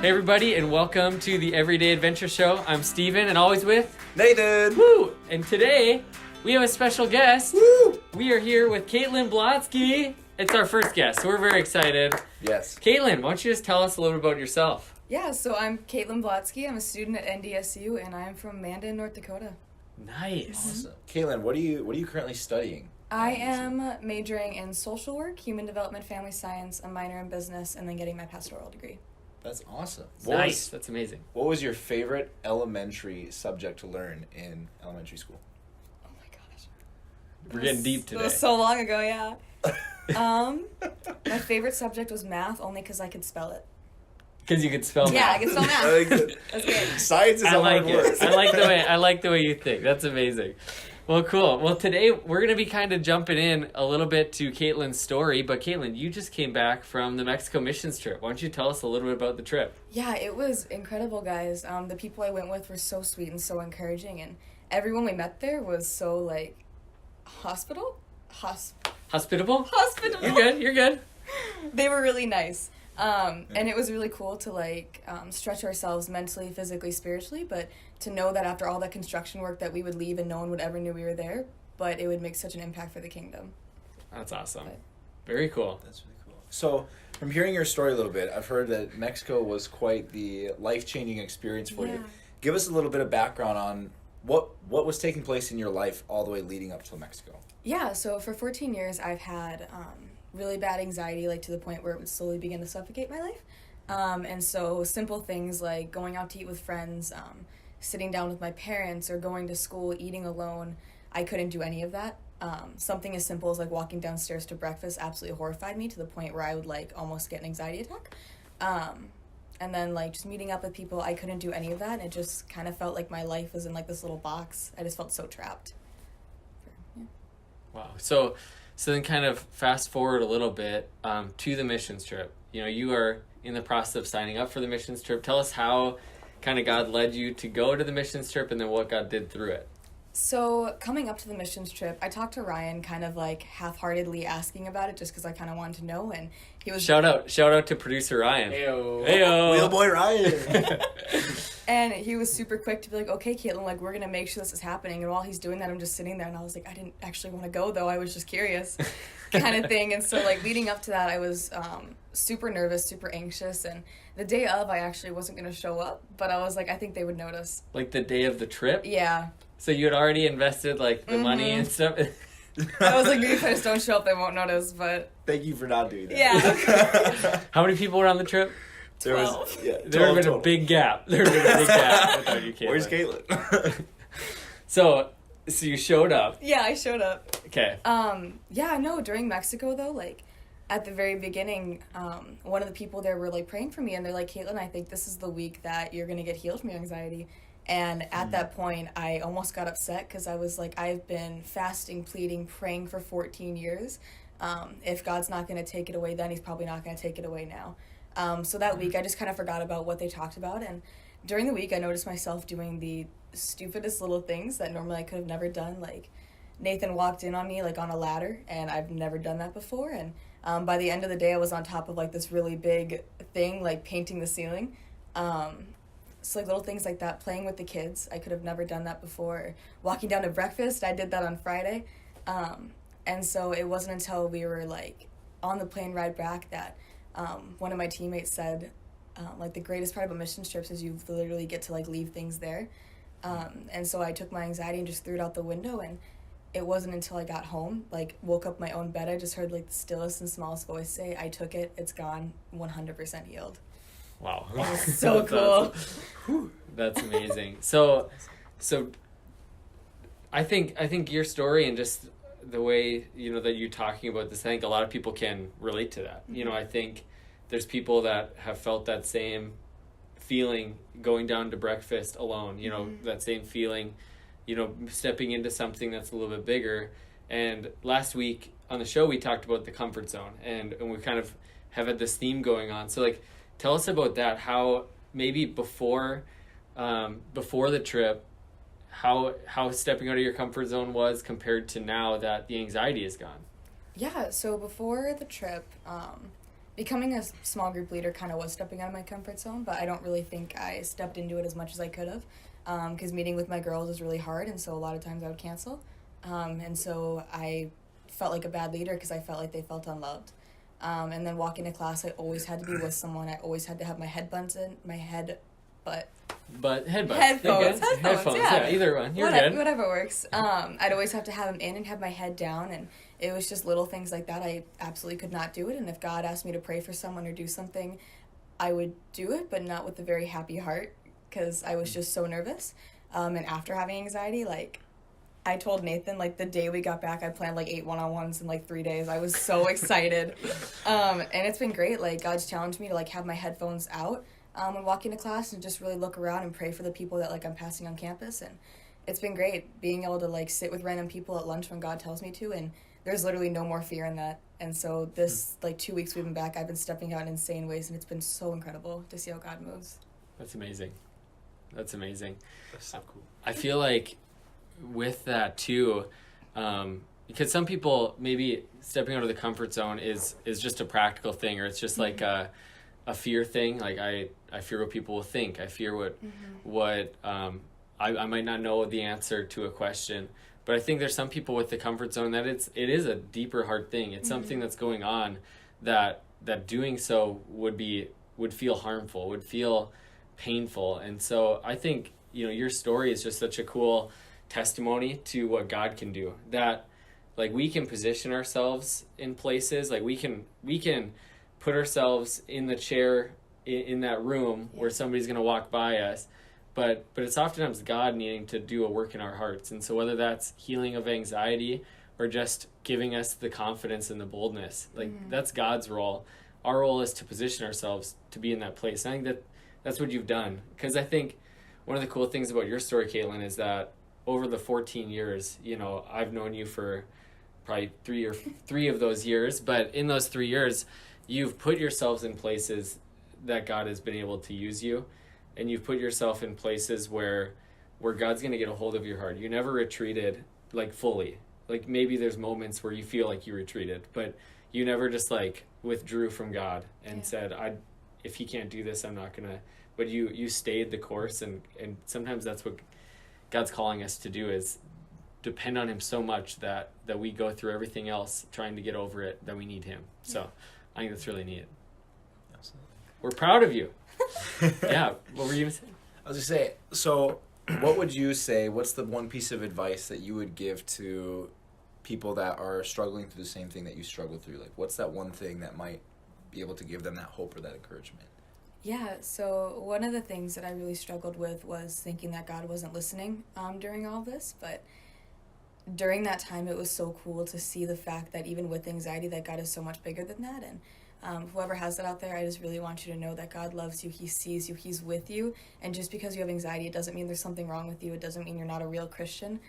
Hey everybody, and welcome to the Everyday Adventure Show. I'm Steven, and always with Nathan. Woo! And today we have a special guest. Woo! We are here with Katelyn Blotsky. It's our first guest, so we're very excited. Yes. Katelyn, why don't you just tell us a little bit about yourself? Yeah, so I'm Katelyn Blotsky. I'm a student at NDSU, and I'm from Mandan, North Dakota. Nice. Awesome. Katelyn, what are you currently studying? I am majoring in social work, human development, family science, a minor in business, and then getting my pastoral degree. That's awesome. Nice. That's amazing. What was your favorite elementary subject to learn in elementary school? Oh my gosh. We're getting deep today. That was so long ago, yeah. My favorite subject was math, only because I could spell it. Because you could spell math. Yeah, I could spell math. That's good. Science is I a like hard word. it. I like the way you think. That's amazing. Well, cool. Well, today we're going to be kind of jumping in a little bit to Kaitlyns' story. But Katelyn, you just came back from the Mexico missions trip. Why don't you tell us a little bit about the trip? Yeah, it was incredible, guys. The people I went with were so sweet and so encouraging, and everyone we met there was so, like, Hospitable? hospitable. You're good. They were really nice. And it was really cool to, like, stretch ourselves mentally, physically, spiritually, but to know that after all that construction work that we would leave and no one would ever knew we were there, but it would make such an impact for the kingdom. That's awesome. But, very cool. That's really cool. So, from hearing your story a little bit, I've heard that Mexico was quite the life-changing experience for you. Give us a little bit of background on what was taking place in your life all the way leading up to Mexico. Yeah, so for 14 years I've had really bad anxiety, like to the point where it would slowly begin to suffocate my life. And so simple things like going out to eat with friends, sitting down with my parents, or going to school, eating alone, I couldn't do any of that. Something as simple as like walking downstairs to breakfast absolutely horrified me to the point where I would like almost get an anxiety attack. And then like just meeting up with people, I couldn't do any of that. And it just kind of felt like my life was in like this little box. I just felt so trapped. Yeah. Wow. So then kind of fast forward a little bit to the missions trip. You know, you are in the process of signing up for the missions trip. Tell us how kind of God led you to go to the missions trip and then what God did through it. So coming up to the missions trip, I talked to Ryan kind of like half-heartedly asking about it just because I kind of wanted to know, and he was... Shout out to producer Ryan. Heyo. Wheel boy Ryan. And he was super quick to be like, okay, Katelyn, like, we're going to make sure this is happening. And while he's doing that, I'm just sitting there, and I was like, I didn't actually want to go, though. I was just curious kind of thing. And so, like, leading up to that, I was super nervous, super anxious. And the day of, I actually wasn't going to show up. But I was like, I think they would notice. Like the day of the trip? Yeah. So you had already invested, like, the money and stuff? I was like, maybe if I just don't show up, they won't notice. But Thank you for not doing that. yeah. How many people were on the trip? There was 12. There would have been a big gap. Without you, Katelyn. Where's Katelyn? So you showed up. Yeah, I showed up. Okay. Yeah, no, during Mexico, though, like, at the very beginning, one of the people there were, like, praying for me, and they're like, Katelyn, I think this is the week that you're going to get healed from your anxiety. And at that point, I almost got upset because I was like, I've been fasting, pleading, praying for 14 years. If God's not going to take it away then, he's probably not going to take it away now. So that week, I just kind of forgot about what they talked about. And during the week, I noticed myself doing the stupidest little things that normally I could have never done. Like, Nathan walked in on me, like, on a ladder, and I've never done that before. And by the end of the day, I was on top of, like, this really big thing, like, painting the ceiling. So, like, little things like that, playing with the kids. I could have never done that before. Walking down to breakfast, I did that on Friday. And so it wasn't until we were, like, on the plane ride back that one of my teammates said, like, the greatest part about mission trips is you literally get to, like, leave things there. And so I took my anxiety and just threw it out the window, and it wasn't until I got home, like, woke up my own bed, I just heard, like, the stillest and smallest voice say, I took it, it's gone, 100% healed. Wow. It was so cool. That's amazing. So I think your story and just the way, you know, that you're talking about this, I think a lot of people can relate to that. Mm-hmm. You know, I think there's people that have felt that same feeling going down to breakfast alone, you know, that same feeling, you know, stepping into something that's a little bit bigger. And last week on the show, we talked about the comfort zone, and we kind of have had this theme going on. So, like, tell us about that, how maybe before the trip, how stepping out of your comfort zone was compared to now that the anxiety is gone. Yeah, so before the trip, becoming a small group leader kind of was stepping out of my comfort zone, but I don't really think I stepped into it as much as I could have, because meeting with my girls is really hard, and so a lot of times I would cancel. And so I felt like a bad leader because I felt like they felt unloved. And then walking to class, I always had to be with someone. I always had to have my headphones, yeah, either one. You're good. Whatever works. I'd always have to have them in and have my head down, and it was just little things like that. I absolutely could not do it, and if God asked me to pray for someone or do something, I would do it, but not with a very happy heart, because I was just so nervous. And after having anxiety, like, I told Nathan, like, the day we got back, I planned, like, 8 one-on-ones in, like, 3 days. I was so excited. And it's been great. Like, God's challenged me to, like, have my headphones out when walking to class and just really look around and pray for the people that, like, I'm passing on campus. And it's been great being able to, like, sit with random people at lunch when God tells me to, and there's literally no more fear in that. And so this, like, 2 weeks we've been back, I've been stepping out in insane ways, and it's been so incredible to see how God moves. That's amazing. That's amazing. That's so cool. I feel like with that too, because some people, maybe stepping out of the comfort zone is just a practical thing, or it's just like a fear thing. Like I fear what people will think. I fear what I might not know the answer to a question. But I think there's some people with the comfort zone that it is a deeper, hard thing. It's something that's going on that doing so would feel harmful, would feel painful. And so I think, your story is just such a cool testimony to what God can do, that like we can position ourselves in places, like we can put ourselves in the chair in that room where somebody's going to walk by us, but it's oftentimes God needing to do a work in our hearts. And so whether that's healing of anxiety or just giving us the confidence and the boldness, like that's God's role. Our role is to position ourselves to be in that place. And I think that's what you've done, because I think one of the cool things about your story, Katelyn, is that over the 14 years, I've known you for probably three of those years, but in those 3 years, you've put yourselves in places that God has been able to use you, and you've put yourself in places where God's going to get a hold of your heart. You never retreated, like, fully. Like, maybe there's moments where you feel like you retreated, but you never just, like, withdrew from God and said, if he can't do this, I'm not going to. But you stayed the course, and sometimes that's what God's calling us to do, is depend on him so much that we go through everything else trying to get over it, that we need him. So I think that's really neat. Absolutely. We're proud of you. Yeah. What were you going to say? I was going to say, so what would you say, what's the one piece of advice that you would give to people that are struggling through the same thing that you struggled through? Like, what's that one thing that might be able to give them that hope or that encouragement? Yeah, so one of the things that I really struggled with was thinking that God wasn't listening during all this, but during that time it was so cool to see the fact that even with anxiety, that God is so much bigger than that. And whoever has that out there, I just really want you to know that God loves you, he sees you, he's with you, and just because you have anxiety, it doesn't mean there's something wrong with you, it doesn't mean you're not a real Christian,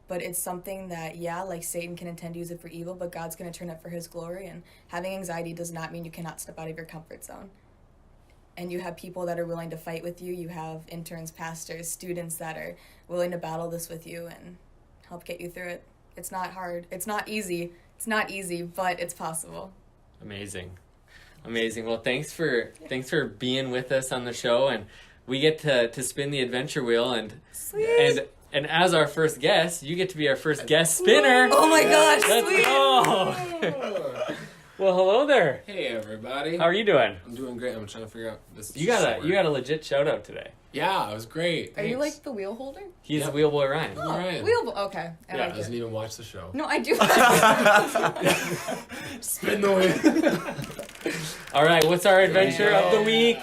but it's something that, like Satan can intend to use it for evil, but God's going to turn it for his glory, and having anxiety does not mean you cannot step out of your comfort zone. And you have people that are willing to fight with you. You have interns, pastors, students that are willing to battle this with you and help get you through it. It's not hard. It's not easy. But it's possible. Amazing. Well, thanks for being with us on the show, and we get to spin the adventure wheel, and as our first guest, you get to be our first guest spinner. Oh my gosh, let's sweet. go. Well, hello there. Hey, everybody. How are you doing? I'm doing great. I'm trying to figure out this. You got a legit shout out today. Yeah, it was great. Are Thanks. you like the wheel holder? He's the wheel boy Ryan. Oh, Ryan. Wheel okay. I Yeah, like Doesn't it. even watch the show. No, I do. Spin the wheel. All right, what's our adventure of the week?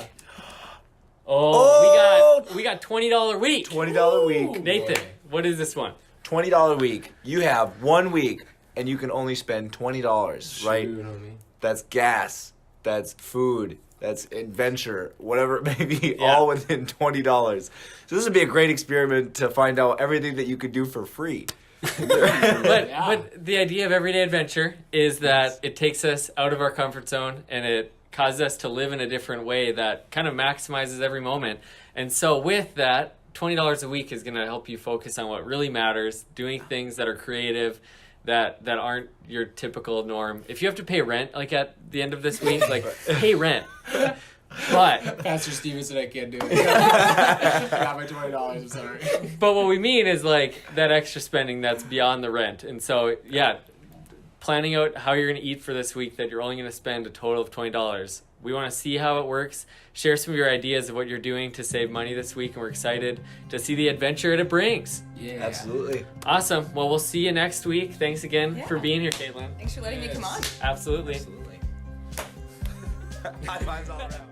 Oh, we got $20 week. $20 week. Nathan, boy. what is this one? $20 week. You have 1 week, and you can only spend $20, right? Shoot on me. That's gas. That's food. That's adventure. Whatever it may be, Yeah. all within $20. So this would be a great experiment to find out everything that you could do for free. But the idea of everyday adventure is that it takes us out of our comfort zone, and it causes us to live in a different way that kind of maximizes every moment. And so with that, $20 a week is going to help you focus on what really matters, doing things that are creative that aren't your typical norm. If you have to pay rent like at the end of this week, like pay rent. But Pastor Steven said I can't do it. I got my $20. I'm sorry. but what we mean is like that extra spending that's beyond the rent. And so yeah, planning out how you're going to eat for this week that you're only going to spend a total of $20. We want to see how it works, share some of your ideas of what you're doing to save money this week, and we're excited to see the adventure it brings. Yeah. Absolutely. Awesome. Well, we'll see you next week. Thanks again for being here, Katelyn. Thanks for letting me come on. Absolutely. Absolutely. High fives all around.